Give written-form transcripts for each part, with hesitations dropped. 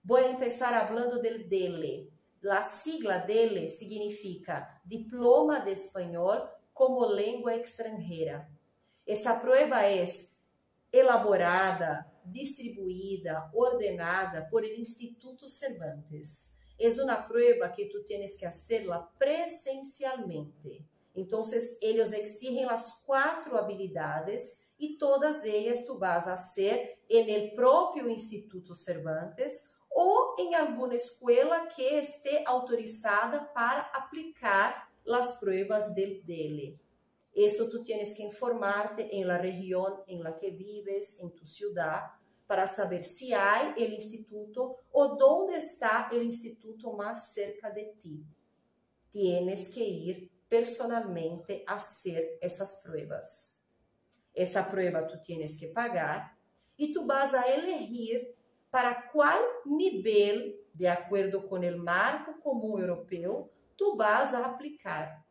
Voy a empezar hablando del DELE. La sigla DELE significa Diploma de Español como Lengua Extranjera. Essa prueba é elaborada, distribuída, ordenada por el Instituto Cervantes. É uma prueba que tu tienes que hacerla presencialmente. Então, eles exigem as 4 habilidades e todas elas tu vas a hacer en el próprio Instituto Cervantes ou em alguma escola que esté autorizada para aplicar as pruebas del DELE. Isso tu tienes que informarte en la región en la que vives, en tu ciudad, para saber si hay el instituto o dónde está el instituto más cerca de ti. Tienes que ir personalmente a hacer esas pruebas. Essa prueba tu tienes que pagar e tu vas a elegir para qual nível, de acordo com o marco comum europeu, tu vas a aplicar.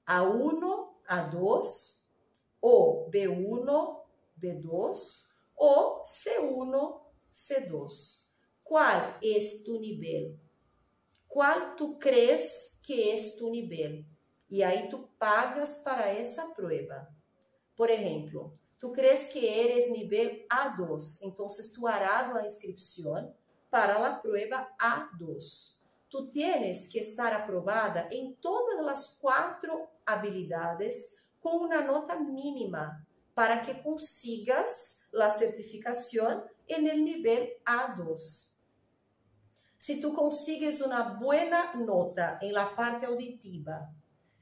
A1, A2, ou B1, B2, ou C1, C2. Qual é tu nível? Qual tu crees que é tu nível? E aí tu pagas para essa prueba. Por exemplo, tu crees que eres nível A2, então tu harás a inscrição para a prueba A2. Tu tienes que estar aprobada em todas as 4 habilidades com uma nota mínima para que consigas a certificação en el nível A2. Se tu consigues uma boa nota em la parte auditiva,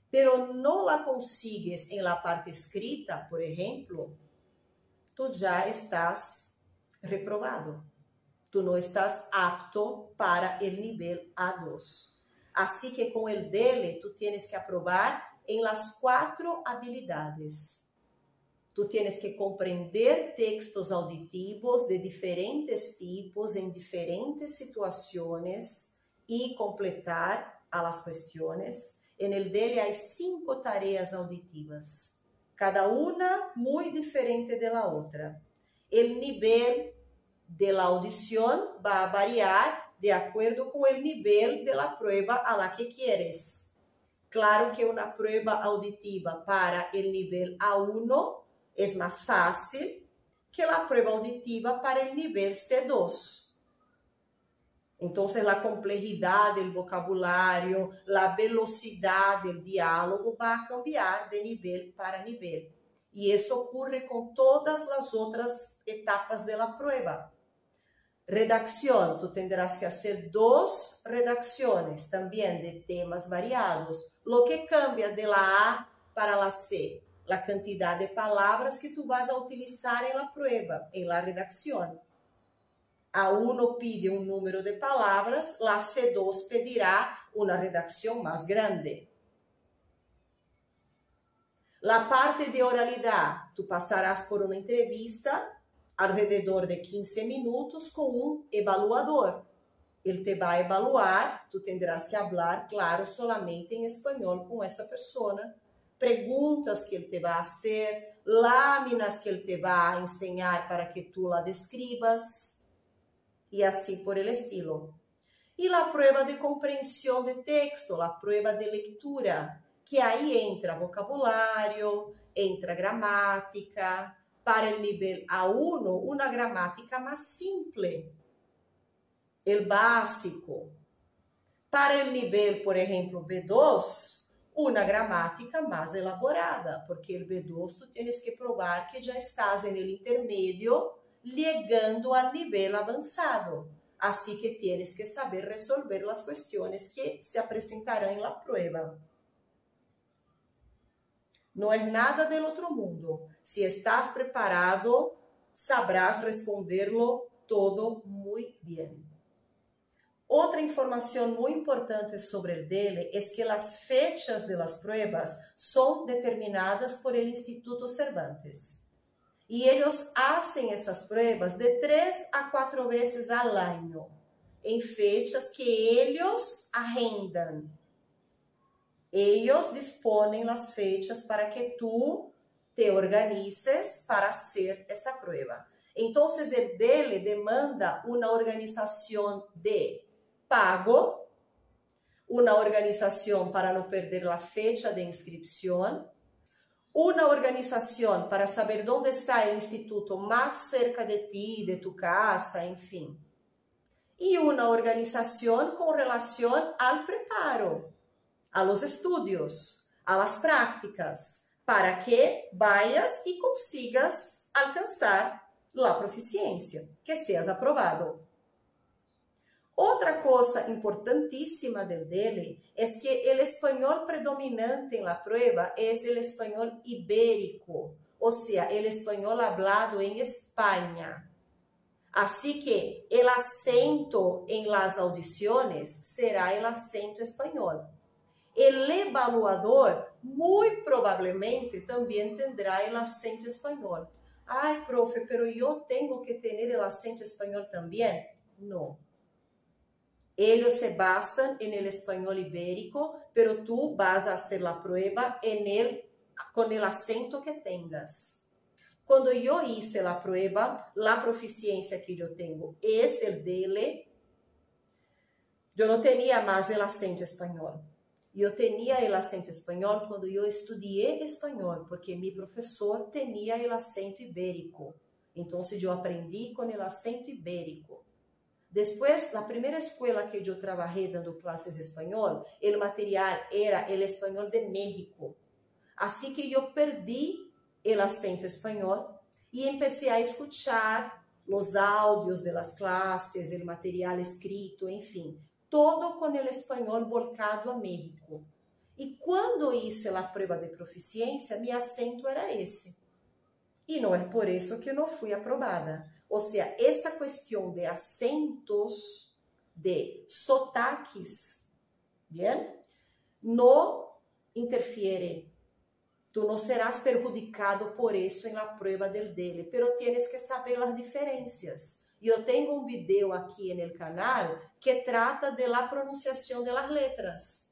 pero no la consigues en la parte escrita, por ejemplo, tú ya estás reprobado. Tú no estás apto para el nivel A2. Así que con el DELE tú tienes que aprobar en las 4 habilidades. Tú tienes que comprender textos auditivos de diferentes tipos, en diferentes situaciones y completar a las cuestiones. En el DELE hay 5 tareas auditivas, cada una muy diferente de la otra. El nivel de la audición va a variar de acuerdo con el nivel de la prueba a la que quieres. Claro que una prueba auditiva para el nivel A1 es más fácil que la prueba auditiva para el nivel C2. Entonces, la complejidad del vocabulario, la velocidad del diálogo va a cambiar de nivel para nivel. Y eso ocurre con todas las otras etapas de la prueba. Redacción, tú tendrás que hacer 2 redacciones también de temas variados. Lo que cambia de la A para la C, la cantidad de palabras que tú vas a utilizar en la prueba, en la redacción. A1 pide un número de palabras, la C2 pedirá una redacción más grande. La parte de oralidad, tú pasarás por una entrevista alrededor de 15 minutos con un evaluador. Él te va a evaluar, tú tendrás que hablar, claro, solamente en español con esa persona. Preguntas que él te va a hacer, láminas que él te va a enseñar para que tú la describas. Y así por el estilo. Y la prueba de comprensión de texto, la prueba de lectura, que ahí entra vocabulario, entra gramática. Para el nivel A1, una gramática más simple, el básico. Para el nivel, por ejemplo, B2, una gramática más elaborada, porque el B2 tú tienes que probar que ya estás en el intermedio, llegando al nivel avanzado. Así que tienes que saber resolver las cuestiones que se presentarán en la prueba. No es nada del otro mundo. Si estás preparado, sabrás responderlo todo muy bien. Otra información muy importante sobre el DELE es que las fechas de las pruebas son determinadas por el Instituto Cervantes. Y ellos hacen esas pruebas de 3 a 4 veces al año, en fechas que ellos agendan. Ellos disponen las fechas para que tú te organices para hacer esa prueba. Entonces, el DELE demanda una organización de pago, una organización para no perder la fecha de inscripción, una organización para saber dónde está el instituto más cerca de ti, de tu casa, en fin. Y una organización con relación al preparo, a los estudios, a las prácticas, para que vayas y consigas alcanzar la proficiencia, que seas aprobado. Otra cosa importantísima del DELE es que el español predominante en la prueba es el español ibérico, o sea, el español hablado en España. Así que el acento en las audiciones será el acento español. El evaluador muy probablemente también tendrá el acento español. Ay, profe, pero yo tengo que tener el acento español también. No. Ellos se basan en el español ibérico, pero tú vas a hacer la prueba con el acento que tengas. Cuando yo hice la prueba, la proficiencia que yo tengo es el DELE. Yo no tenía más el acento español. Yo tenía el acento español cuando yo estudié español, porque mi profesor tenía el acento ibérico. Entonces yo aprendí con el acento ibérico. Después, la primera escuela que yo trabajé dando clases de español, el material era el español de México. Así que yo perdí el acento español y empecé a escuchar los audios de las clases, el material escrito, en fin, todo con el español volcado a México. Y cuando hice la prueba de proficiencia, mi acento era ese. Y no es por eso que no fui aprobada. O sea, esa cuestión de acentos, de sotaques, ¿bien? No interfiere. Tú no serás perjudicado por eso en la prueba del DELE, pero tienes que saber las diferencias. Yo tengo un video aquí en el canal que trata de la pronunciación de las letras.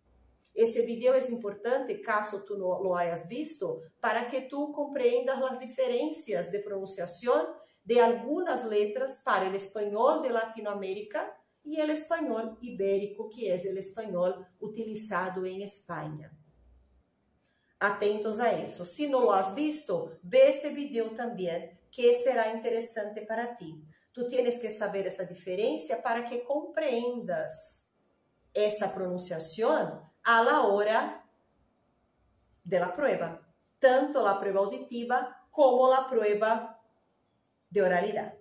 Ese video es importante, caso tú no lo hayas visto, para que tú comprendas las diferencias de pronunciación de algunas letras para el español de Latinoamérica y el español ibérico, que es el español utilizado en España. Atentos a eso. Si no lo has visto, ve ese video también, que será interesante para ti. Tú tienes que saber esa diferencia para que comprendas esa pronunciación a la hora de la prueba, tanto la prueba auditiva como la prueba de oralidad.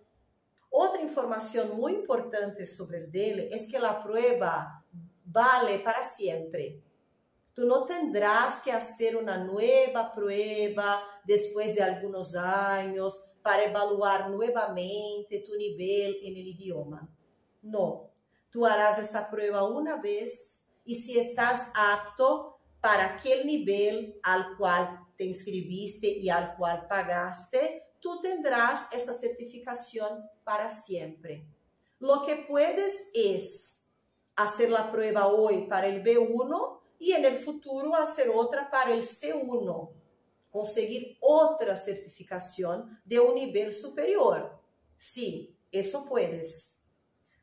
Otra información muy importante sobre el DELE es que la prueba vale para siempre. Tú no tendrás que hacer una nueva prueba después de algunos años para evaluar nuevamente tu nivel en el idioma. No, tú harás esa prueba una vez y si estás apto para aquel nivel al cual te inscribiste y al cual pagaste, tú tendrás esa certificación para siempre. Lo que puedes es hacer la prueba hoy para el B1 y en el futuro hacer otra para el C1. Conseguir otra certificación de un nivel superior. Sí, eso puedes.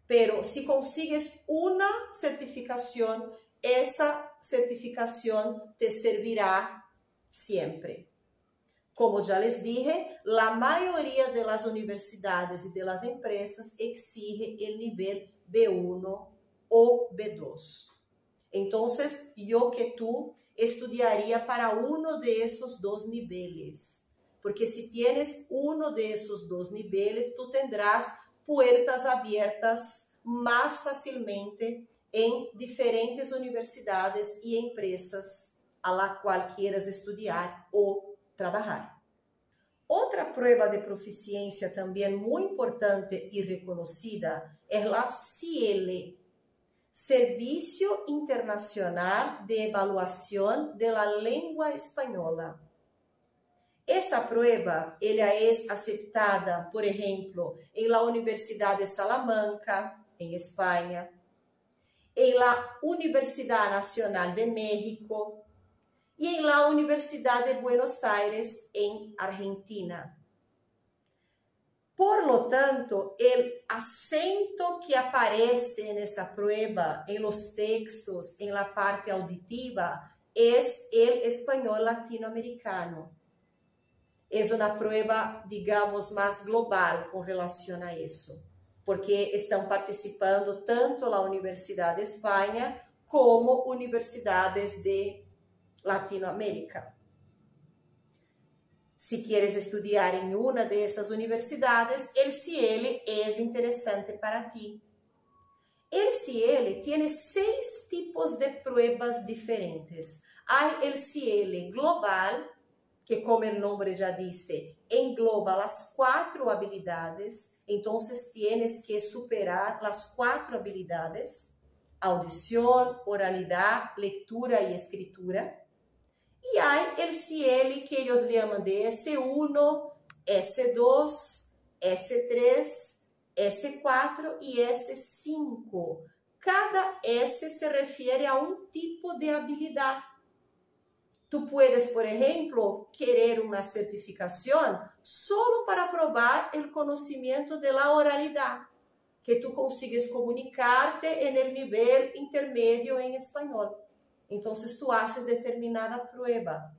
Pero si consigues una certificación, esa certificación te servirá siempre. Como ya les dije, la mayoría de las universidades y de las empresas exige el nivel B1 o B2. Entonces, yo que tú estudiaría para uno de esos dos niveles. Porque si tienes uno de esos dos niveles, tú tendrás puertas abiertas más fácilmente en diferentes universidades y empresas a la cual quieras estudiar o trabajar. Otra prueba de proficiencia también muy importante y reconocida es la CIELE, Servicio Internacional de Evaluación de la Lengua Española. Esa prueba ela es aceptada, por ejemplo, en la Universidad de Salamanca, en España, en la Universidad Nacional de México y en la Universidad de Buenos Aires, en Argentina. Por lo tanto, el acento que aparece en esa prueba, en los textos, en la parte auditiva, es el español latinoamericano. Es una prueba, digamos, más global con relación a eso, porque están participando tanto la Universidad de España como universidades de Latinoamérica. Si quieres estudiar en una de esas universidades, el CIELE es interesante para ti. El CIELE tiene 6 tipos de pruebas diferentes. Hay el CIELE global, que como el nombre ya dice, engloba las 4 habilidades. Entonces tienes que superar las 4 habilidades: audición, oralidad, lectura y escritura. Y hay el CIELE que ellos llaman de S1, S2, S3, S4 y S5. Cada S se refiere a un tipo de habilidad. Tú puedes, por ejemplo, querer una certificación solo para probar el conocimiento de la oralidad, que tú consigues comunicarte en el nivel intermedio en español. Entonces tú haces determinada prueba.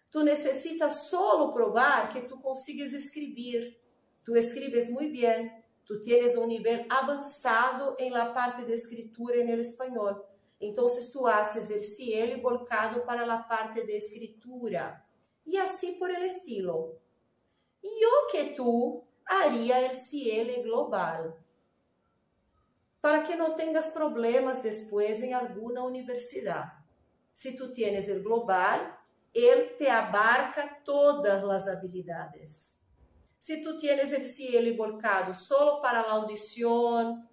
Tú necesitas solo probar que tú consigues escribir. Tú escribes muy bien. Tú tienes un nivel avanzado en la parte de escritura en el español. Entonces tú haces el CIELE volcado para la parte de escritura. Y así por el estilo. Yo que tú haría el CIELE global, para que no tengas problemas después en alguna universidad. Si tú tienes el global, él te abarca todas las habilidades. Si tú tienes el CIELE volcado solo para la audición,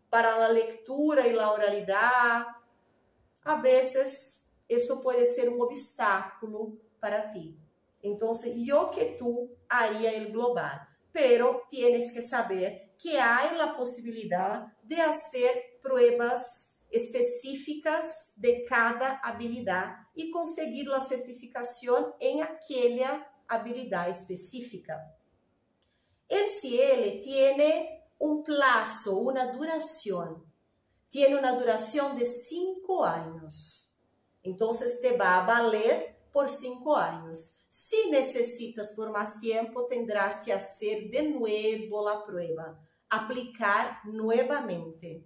para la lectura y la oralidad, a veces eso puede ser un obstáculo para ti. Entonces, yo que tú haría el global, pero tienes que saber que hay la posibilidad de hacer pruebas específicas de cada habilidad y conseguir la certificación en aquella habilidad específica. El CIELE tiene un plazo, una duración. Tiene una duración de 5 años. Entonces te va a valer por 5 años. Si necesitas por más tiempo, tendrás que hacer de nuevo la prueba, aplicar nuevamente.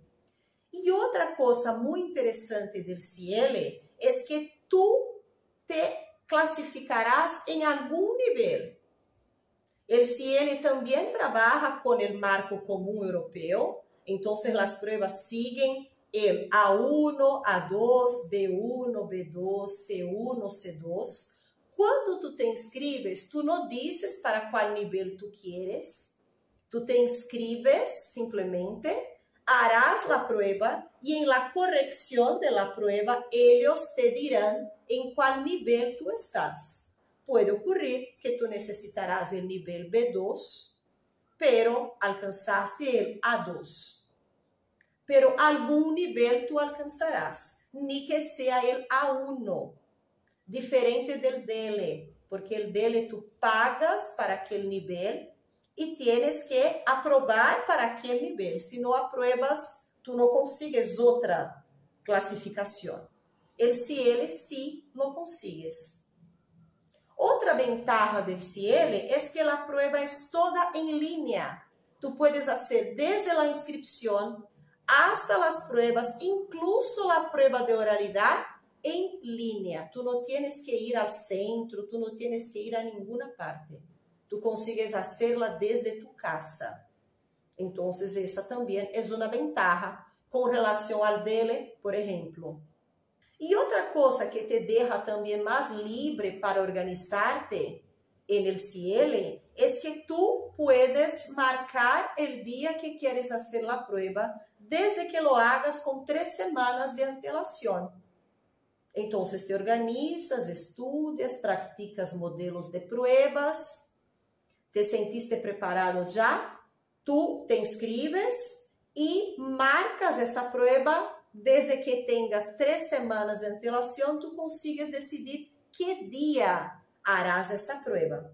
Y otra cosa muy interesante del CIELE es que tú te clasificarás en algún nivel. El CIELE también trabaja con el marco común europeo, entonces las pruebas siguen el A1, A2, B1, B2, C1, C2. Cuando tú te inscribes, tú no dices para cuál nivel tú quieres, tú te inscribes simplemente, harás la prueba y en la corrección de la prueba ellos te dirán en cuál nivel tú estás. Puede ocurrir que tú necesitarás el nivel B2, pero alcanzaste el A2. Pero algún nivel tú alcanzarás, ni que sea el A1, diferente del DELE, porque el DELE tú pagas para aquel nivel y tienes que aprobar para aquel nivel. Si no apruebas, tú no consigues otra clasificación. El CIELE sí lo consigues. Otra ventaja del CIELE es que la prueba es toda en línea. Tú puedes hacer desde la inscripción hasta las pruebas, incluso la prueba de oralidad en línea. Tú no tienes que ir al centro, tú no tienes que ir a ninguna parte. Tú consigues hacerla desde tu casa. Entonces, esa también es una ventaja con relación al DELE, por ejemplo. Y otra cosa que te deja también más libre para organizarte en el CIELE es que tú puedes marcar el día que quieres hacer la prueba desde que lo hagas con 3 semanas de antelación. Entonces te organizas, estudias, practicas modelos de pruebas. ¿Te sentiste preparado ya? Tú te inscribes y marcas esa prueba. Desde que tengas 3 semanas de antelación, tú consigues decidir qué día harás esa prueba.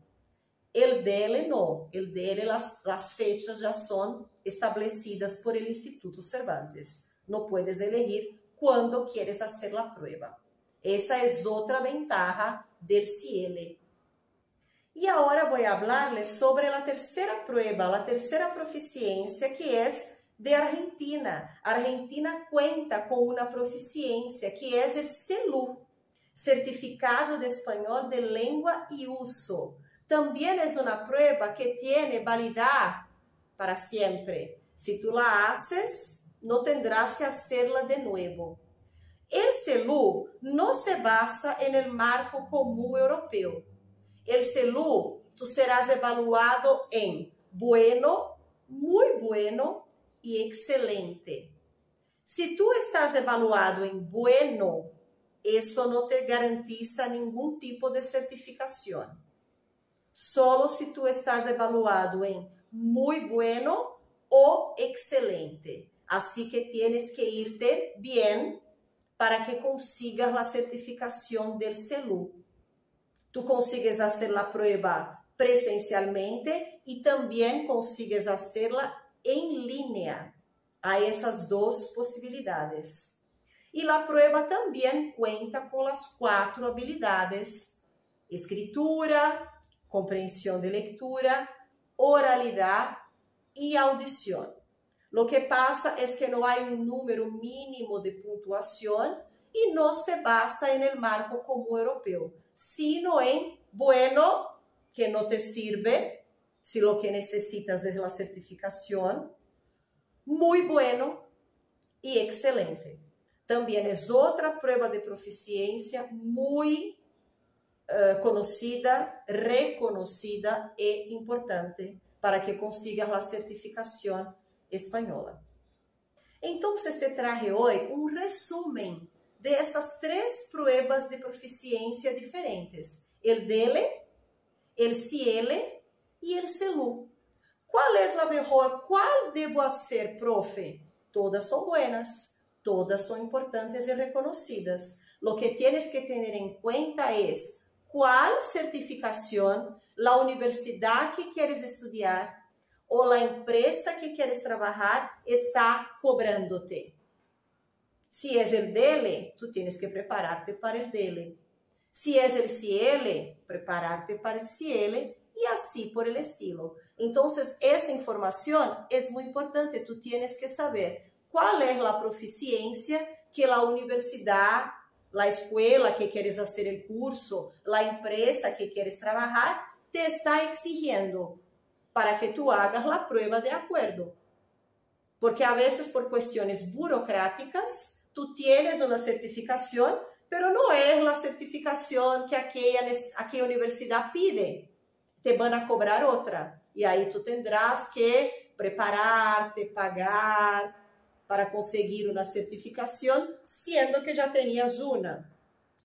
El DELE no. El DELE, las fechas ya son establecidas por el Instituto Cervantes. No puedes elegir cuándo quieres hacer la prueba. Esa es otra ventaja del CIELE. Y ahora voy a hablarles sobre la tercera prueba, la tercera proficiencia, que es de Argentina. Argentina cuenta con una proficiencia que es el CELU, Certificado de Español de Lengua y Uso. También es una prueba que tiene validad para siempre. Si tú la haces, no tendrás que hacerla de nuevo. El CELU no se basa en el marco común europeo. El CELU, tú serás evaluado en bueno, muy bueno y excelente. Si tú estás evaluado en bueno, eso no te garantiza ningún tipo de certificación. Solo si tú estás evaluado en muy bueno o excelente. Así que tienes que irte bien para que consigas la certificación del CELU. Tú consigues hacer la prueba presencialmente y también consigues hacerla en línea. Hay esas dos posibilidades. Y la prueba también cuenta con las 4 habilidades: escritura, comprensión de lectura, oralidad y audición. Lo que pasa es que no hay un número mínimo de puntuación y no se basa en el marco común europeo, sino en bueno, que no te sirve si lo que necesitas es la certificación, muy bueno y excelente. También es otra prueba de proficiencia muy conocida, reconocida e importante para que consigas la certificación española. Entonces te traje hoy un resumen de esas 3 pruebas de proficiencia diferentes: el DELE, el CIELE y el CELU. ¿Cuál es la mejor? ¿Cuál debo hacer, profe? Todas son buenas, todas son importantes y reconocidas. Lo que tienes que tener en cuenta es cuál certificación la universidad que quieres estudiar o la empresa que quieres trabajar está cobrándote. Si es el DELE, tú tienes que prepararte para el DELE. Si es el CIELE, prepararte para el CIELE y así por el estilo. Entonces, esa información es muy importante. Tú tienes que saber cuál es la proficiencia que la universidad, la escuela que quieres hacer el curso, la empresa que quieres trabajar, te está exigiendo para que tú hagas la prueba de acuerdo. Porque a veces por cuestiones burocráticas, tú tienes una certificación, pero no es la certificación que aquella universidad pide. Te van a cobrar otra. Y ahí tú tendrás que prepararte, pagar para conseguir una certificación, siendo que ya tenías una.